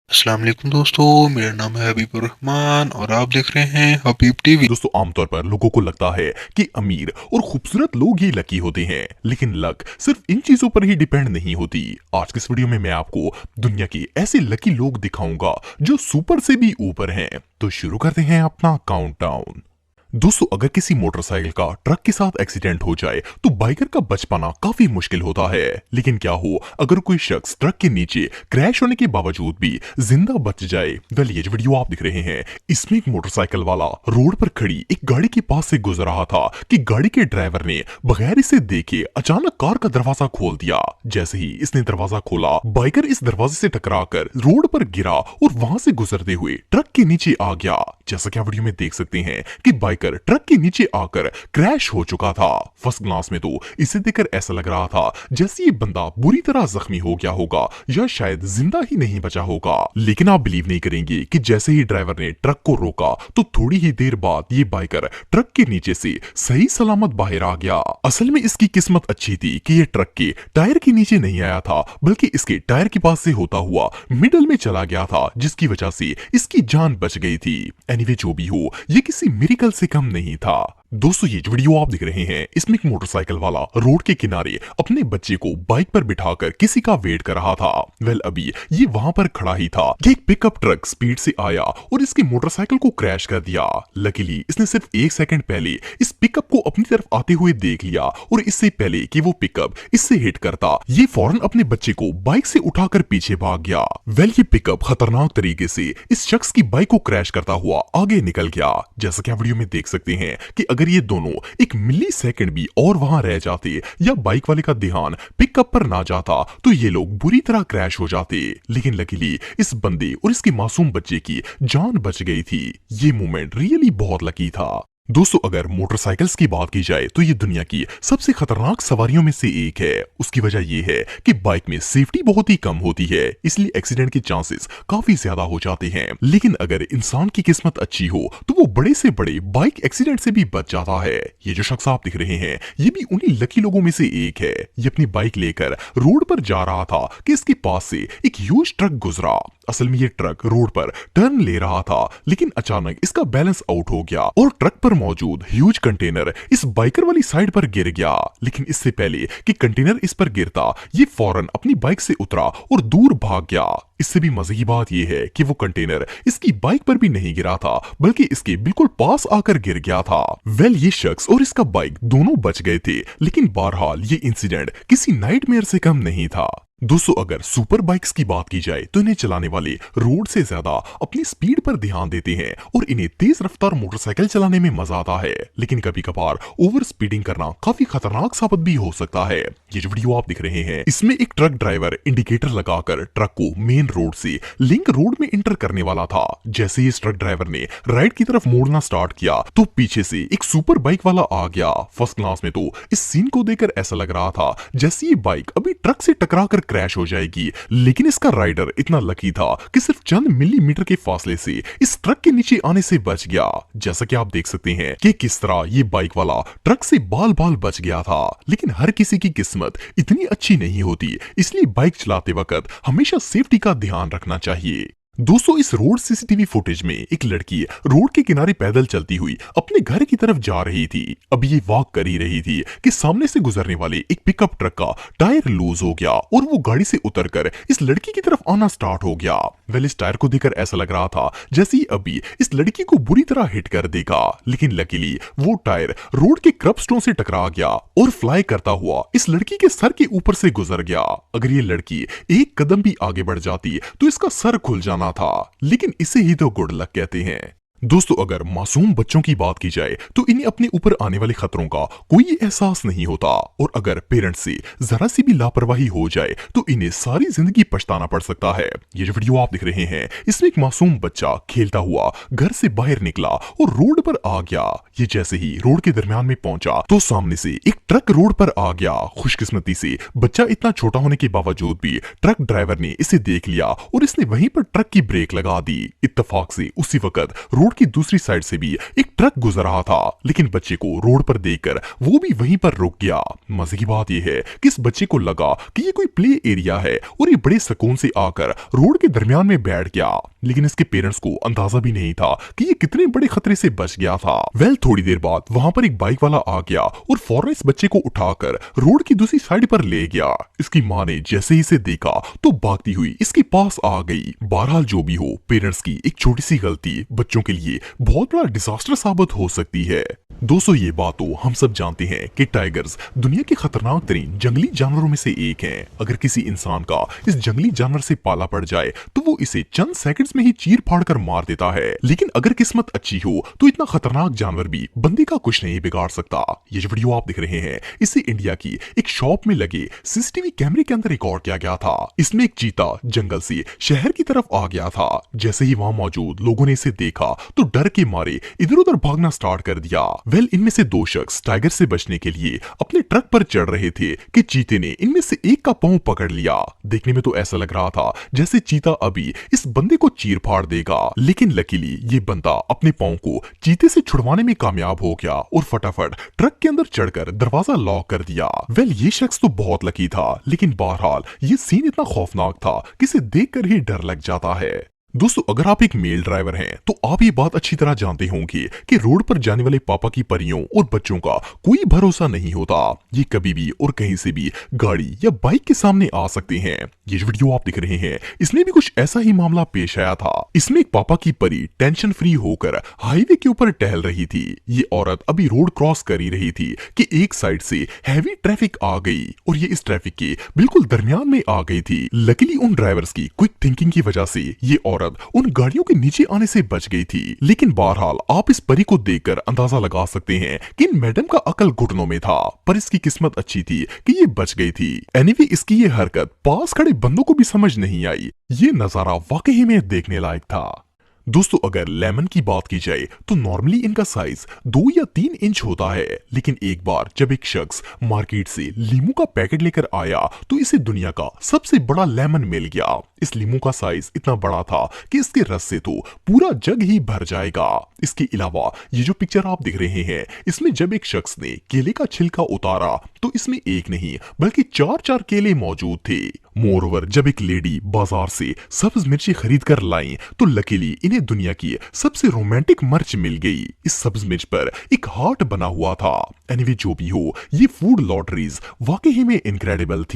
अस्सलाम वालेकुम दोस्तों, मेरा नाम है हबीबुर रहमान और आप देख रहे हैं हबीब टीवी। दोस्तों आमतौर पर लोगों को लगता है कि अमीर और खूबसूरत लोग ही लकी होते हैं, लेकिन लक सिर्फ इन चीजों पर ही डिपेंड नहीं होती। आज के इस वीडियो में मैं आपको दुनिया के ऐसे लकी लोग दिखाऊंगा जो सुपर से भी ऊपर हैं। तो शुरू करते हैं अपना काउंटडाउन। दोस्तों अगर किसी मोटरसाइकिल का ट्रक के साथ एक्सीडेंट हो जाए तो बाइकर का बच पाना काफी मुश्किल होता है। लेकिन क्या हो अगर कोई शख्स ट्रक के नीचे क्रैश होने के बावजूद भी जिंदा बच जाए। वेल ये जो वीडियो आप दिख रहे हैं इसमें एक मोटरसाइकिल वाला रोड पर खड़ी एक गाड़ी के पास से गुजर रहा था कि गाड़ी के ड्राइवर ने बगैर इसे देखे अचानक कार का दरवाजा खोल दिया। जैसे ही इसने दरवाजा खोला बाइकर इस दरवाजे से टकराकर रोड पर गिरा और वहां से गुजरते हुए ट्रक के नीचे आ गया। जैसा कि आप वीडियो में देख सकते हैं कि बाइकर ट्रक के नीचे आकर क्रैश हो चुका था। फर्स्ट ग्लांस में तो इसे देखकर ऐसा लग रहा था जैसे ये बंदा बुरी तरह जख्मी हो गया होगा या शायद जिंदा ही नहीं बचा होगा। लेकिन आप बिलीव नहीं करेंगे कि जैसे ही ड्राइवर ने ट्रक को रोका तो थोड़ी ही देर बाद ये बाइकर ट्रक के नीचे से सही सलामत बाहर आ गया। असल में इसकी किस्मत अच्छी थी कि ये ट्रक के टायर के नीचे नहीं आया था बल्कि इसके टायर के पास से होता हुआ मिडल में चला गया था, जिसकी वजह से इसकी जान बच गई थी। एनीवे जो भी हो ये किसी मिरेकल से कम नहीं था। दोस्तों ये जो वीडियो आप दिख रहे हैं इसमें एक मोटरसाइकिल वाला रोड के किनारे अपने बच्चे को बाइक पर बिठाकर किसी का वेट कर रहा था। वेल अभी ये वहां पर खड़ा ही था कि एक पिकअप ट्रक स्पीड से आया और इसकी मोटरसाइकिल को क्रैश कर दिया। लकीली इसने सिर्फ 1 सेकंड पहले इस पिकअप को अपनी तरफ आते हुए देख लिया और इससे पहले कि वो पिकअप इससे हिट करता ये फौरन अपने बच्चे को बाइक से उठाकर पीछे भाग गया। वेल ये पिकअप खतरनाक तरीके से इस शख्स की बाइक को क्रैश करता हुआ आगे निकल गया। जैसा कि आप वीडियो में देख सकते हैं कि अगर ये दोनों एक मिली सेकंड भी और वहां रह जाते या बाइक वाले का ध्यान पिकअप पर ना जाता तो ये लोग बुरी तरह क्रैश हो जाते। लेकिन लकीली इस बंदे और इसके मासूम बच्चे की जान बच गई थी। ये मोमेंट रियली बहुत लकी था। दोस्तों अगर मोटरसाइकिल्स की बात की जाए तो ये दुनिया की सबसे खतरनाक सवारियों में से एक है। उसकी वजह ये है कि बाइक में सेफ्टी बहुत ही कम होती है, इसलिए एक्सीडेंट के चांसेस काफी ज्यादा हो जाते हैं। लेकिन अगर इंसान की किस्मत अच्छी हो तो वो बड़े से बड़े बाइक एक्सीडेंट से भी बच जाता है। ये जो शख्स आप दिख रहे हैं ये भी उन्हीं लकी लोगों में से एक है। ये अपनी बाइक लेकर रोड पर जा रहा था कि इसके पास से एक ह्यूज ट्रक गुजरा। असल में ये ट्रक रोड पर टर्न ले रहा था लेकिन अचानक इसका बैलेंस आउट हो गया और ट्रक पर मौजूद ह्यूज कंटेनर इस बाइकर वाली साइड पर गिर गया। लेकिन इससे पहले कि कंटेनर इस पर गिरता ये फौरन अपनी बाइक से उतरा और दूर भाग गया। इससे भी मजे की बात यह है कि वो कंटेनर इसकी बाइक पर भी नहीं गिरा था बल्कि इसके बिल्कुल पास आकर गिर गया था। वेल ये शख्स और इसका बाइक दोनों बच गए थे, लेकिन बहरहाल ये इंसिडेंट किसी नाइटमेयर से कम नहीं था। दोस्तों अगर सुपर बाइक्स की बात की जाए तो इन्हें चलाने वाले रोड से ज्यादा अपनी स्पीड पर ध्यान देते हैं और इन्हें तेज रफ्तार मोटरसाइकिल चलाने में मजा आता है। लेकिन कभी कभार ओवर स्पीडिंग करना काफी खतरनाक साबित भी हो सकता है। ये जो वीडियो आप दिख रहे हैं इसमें एक ट्रक ड्राइवर इंडिकेटर लगाकर ट्रक को मेन रोड से लिंक रोड में इंटर करने वाला था। जैसे ही इस ट्रक ड्राइवर ने राइट की तरफ मोड़ना स्टार्ट किया तो पीछे से एक सुपर बाइक वाला आ गया। फर्स्ट क्लास में तो इस सीन को देखकर ऐसा लग रहा था जैसे ये बाइक अभी ट्रक से टकराकर क्रैश हो जाएगी। लेकिन इसका राइडर इतना लकी था कि सिर्फ चंद मिलीमीटर के फासले से इस ट्रक के नीचे आने से बच गया। जैसा कि आप देख सकते हैं कि किस तरह ये बाइक वाला ट्रक से बाल बाल बच गया था। लेकिन हर किसी की किस्मत इतनी अच्छी नहीं होती, इसलिए बाइक चलाते वक्त हमेशा सेफ्टी का ध्यान रखना चाहिए। दोस्तों इस रोड सीसीटीवी फुटेज में एक लड़की रोड के किनारे पैदल चलती हुई अपने घर की तरफ जा रही थी। अभी ये वॉक कर ही रही थी कि सामने से गुजरने वाले एक पिकअप ट्रक का टायर लूज हो गया और वो गाड़ी से उतरकर इस लड़की की तरफ आना स्टार्ट हो गया। वेल इस टायर को देखकर ऐसा लग रहा था जैसे ही अभी इस लड़की को बुरी तरह हिट कर देगा। लेकिन लकीली वो टायर रोड के क्रब स्टोन से टकरा गया और फ्लाई करता हुआ इस लड़की के सर के ऊपर से गुजर गया। अगर ये लड़की एक कदम भी आगे बढ़ जाती तो इसका सर खुल जाना था। लेकिन इसे ही तो गुड लक कहते हैं। दोस्तों अगर मासूम बच्चों की बात की जाए तो इन्हें अपने ऊपर आने वाले खतरों का कोई एहसास नहीं होता और अगर पेरेंट्स से जरा सी भी लापरवाही हो जाए तो इन्हें सारी जिंदगी पछताना पड़ सकता है। ये जो वीडियो आप दिख रहे हैं इसमें एक मासूम बच्चा खेलता हुआ घर से बाहर निकला और रोड पर आ गया। ये जैसे ही रोड के दरमियान में पहुंचा तो सामने से एक ट्रक रोड पर आ गया। खुशकिस्मती से बच्चा इतना छोटा होने के बावजूद भी ट्रक ड्राइवर ने इसे देख लिया और इसने वहीं पर ट्रक की ब्रेक लगा दी। इत्तेफाक से उसी वक्त रोड की दूसरी साइड से भी एक ट्रक गुजर रहा था, लेकिन बच्चे को रोड पर देखकर वो भी वहीं पर रुक गया। मजे की बात यह है कि इस बच्चे को लगा कि ये कोई प्ले एरिया है और ये बड़े सुकून से आकर रोड के दरमियान में बैठ गया, लेकिन इसके पेरेंट्स को अंदाजा भी नहीं था कि ये कितने बड़े खतरे से बच गया था। थोड़ी देर बाद वहां पर एक बाइक वाला आ गया और फौरन इस बच्चे को उठाकर रोड की दूसरी साइड पर ले गया। इसकी माँ ने जैसे ही इसे देखा तो भागती हुई इसके पास आ गई। बहरहाल जो भी हो, पेरेंट्स की एक छोटी सी गलती बच्चों के लिए बहुत बड़ा डिजास्टर साबित हो सकती है। दोस्तों, ये बात तो हम सब जानते हैं कि टाइगर्स दुनिया के खतरनाक तरीन जंगली जानवरों में से एक हैं। अगर किसी इंसान का इस जंगली जानवर से पाला पड़ जाए तो वो इसे चंद सेकंड्स में ही चीर फाड़ कर मार देता है, लेकिन अगर किस्मत अच्छी हो तो इतना खतरनाक जानवर भी बंदे का कुछ नहीं बिगाड़ सकता। ये जो वीडियो आप देख रहे हैं, इसे इंडिया की एक शॉप में लगे सीसीटीवी कैमरे के अंदर रिकॉर्ड किया गया था। इसमें एक चीता जंगल से शहर की तरफ आ गया था। जैसे ही वहां मौजूद लोगों ने इसे देखा तो डर के मारे इधर उधर भागना स्टार्ट कर दिया। इनमें से दो शख्स टाइगर से बचने के लिए अपने ट्रक पर चढ़ रहे थे कि चीते ने इनमें से एक का पांव पकड़ लिया। देखने में तो ऐसा लग रहा था जैसे चीता अभी इस बंदे को चीर फाड़ देगा, लेकिन लकीली ये बंदा अपने पांव को चीते से छुड़वाने में कामयाब हो गया और फटाफट ट्रक के अंदर चढ़कर दरवाजा लॉक कर दिया। ये शख्स तो बहुत लकी था, लेकिन बहरहाल ये सीन इतना खौफनाक था कि इसे देखकर ही डर लग जाता है। दोस्तों, अगर आप एक मेल ड्राइवर हैं तो आप ये बात अच्छी तरह जानते होंगे कि रोड पर जाने वाले पापा की परियों और बच्चों का कोई भरोसा नहीं होता। ये कभी भी और कहीं से भी गाड़ी या बाइक के सामने आ सकते हैं। ये जो वीडियो आप देख रहे हैं, इसमें भी कुछ ऐसा ही मामला पेश आया था। इसमें एक पापा की परी टेंशन फ्री होकर हाईवे के ऊपर टहल रही थी। ये औरत अभी रोड क्रॉस कर ही रही थी कि एक साइड से हैवी ट्रैफिक आ गई और ये इस ट्रैफिक के बिल्कुल दरमियान में आ गई थी। लकीली उन ड्राइवर्स की क्विक थिंकिंग की वजह से ये औरत उन गाड़ियों के नीचे आने से बच गई थी। लेकिन बहरहाल आप इस परी को देखकर अंदाजा लगा सकते हैं कि इन मैडम का अकल घुटनों में था, पर इसकी किस्मत अच्छी थी कि ये बच गई थी। एनीवे, इसकी ये हरकत पास खड़े बंदों को भी समझ नहीं आई। ये नजारा वाकई में देखने लायक था। दोस्तों, अगर लेमन की बात की जाए तो नॉर्मली इनका साइज 2 या 3 इंच होता है, लेकिन एक बार जब एक शख्स मार्केट से लीमू का पैकेट लेकर आया तो इसे दुनिया का सबसे बड़ा लेमन मिल गया। इस लीमू का साइज इतना बड़ा था कि इसके रस से तो पूरा जग ही भर जाएगा। इसके अलावा ये जो पिक्चर आप देख रहे हैं, इसमें जब एक शख्स ने केले का छिलका उतारा तो इसमें एक नहीं बल्कि 4 केले मौजूद थे। मोरओवर, जब एक लेडी बाजार से सब्ज मिर्ची खरीद कर लाई तो लकीली इन्हें दुनिया की सबसे रोमांटिक मिर्च मिल गई। इस सब्ज मिर्च पर एक हार्ट बना हुआ था। एनीवे, जो भी हो, ये फूड लॉटरीज वाकई में इनक्रेडिबल थी।